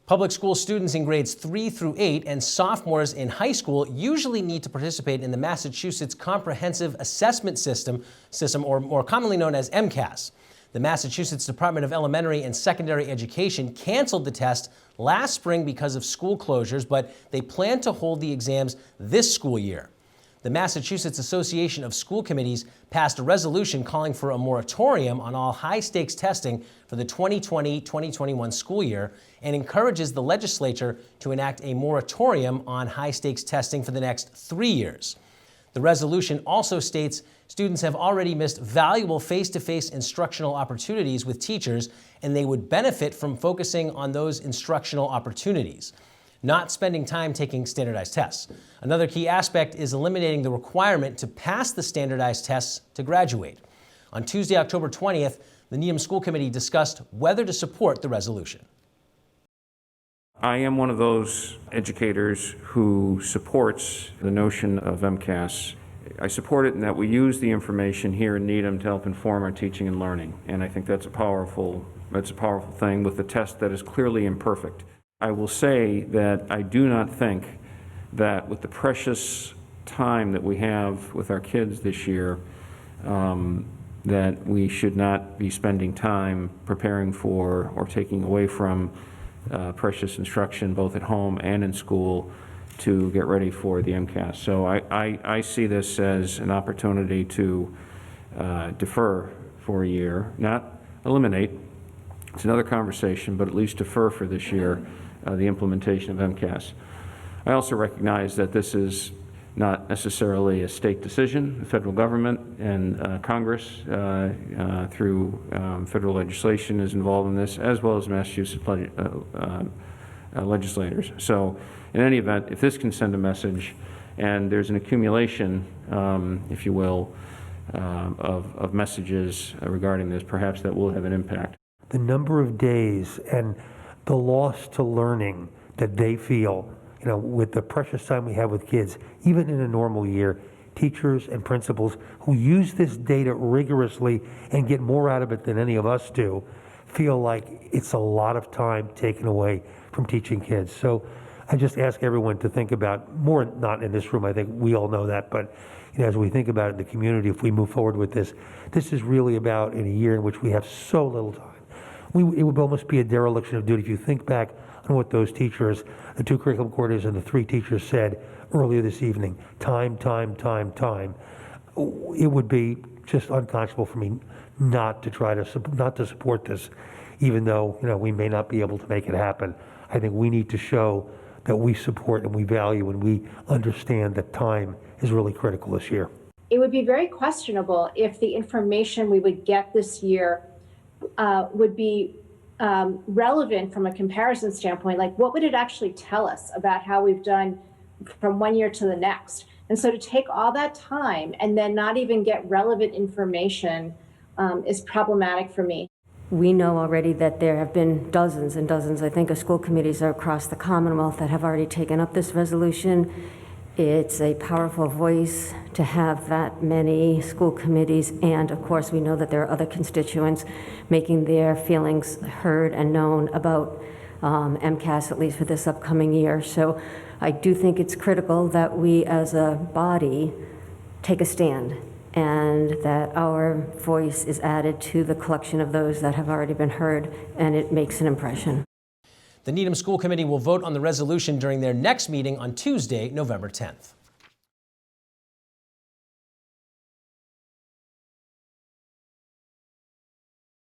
Public school students in grades 3 through 8 and sophomores in high school usually need to participate in the Massachusetts Comprehensive Assessment System, or more commonly known as MCAS. The Massachusetts Department of Elementary and Secondary Education canceled the test last spring because of school closures, but they plan to hold the exams this school year. The Massachusetts Association of School Committees passed a resolution calling for a moratorium on all high-stakes testing for the 2020-2021 school year and encourages the legislature to enact a moratorium on high-stakes testing for the next 3 years. The resolution also states students have already missed valuable face-to-face instructional opportunities with teachers, and they would benefit from focusing on those instructional opportunities, not spending time taking standardized tests. Another key aspect is eliminating the requirement to pass the standardized tests to graduate. On Tuesday, October 20th, the Needham School Committee discussed whether to support the resolution. I am one of those educators who supports the notion of MCAS. I support it in that we use the information here in Needham to help inform our teaching and learning, and I think that's a powerful thing with a test that is clearly imperfect. I will say that I do not think that with the precious time that we have with our kids this year, that we should not be spending time preparing for or taking away from precious instruction both at home and in school to get ready for the MCAS. So I see this as an opportunity to defer for a year, not eliminate. It's another conversation, but at least defer for this year the implementation of MCAS. I also recognize that this is not necessarily a state decision. The federal government and Congress through federal legislation is involved in this, as well as Massachusetts legislators. So in any event, if this can send a message and there's an accumulation, if you will, of messages regarding this, perhaps that will have an impact. The number of days and the loss to learning that they feel, with the precious time we have with kids, even in a normal year, teachers and principals who use this data rigorously and get more out of it than any of us do, feel like it's a lot of time taken away from teaching kids. So I just ask everyone to think about, more not in this room, I think we all know that, but as we think about it in the community, if we move forward with this, this is really about in a year in which we have so little time. It would almost be a dereliction of duty if you think back on what those teachers, the 2 curriculum coordinators and the 3 teachers said earlier this evening, time. It would be just unconscionable for me not to support this, even though we may not be able to make it happen. I think we need to show that we support and we value and we understand that time is really critical this year. It would be very questionable if the information we would get this year would be relevant from a comparison standpoint. Like, what would it actually tell us about how we've done from one year to the next? And so to take all that time and then not even get relevant information is problematic for me. We know already that there have been dozens and dozens, I think, of school committees across the Commonwealth that have already taken up this resolution. It's a powerful voice to have that many school committees, and of course we know that there are other constituents making their feelings heard and known about MCAS, at least for this upcoming year. So I do think it's critical that we as a body take a stand and that our voice is added to the collection of those that have already been heard, and it makes an impression. The Needham School Committee will vote on the resolution during their next meeting on Tuesday, November 10th.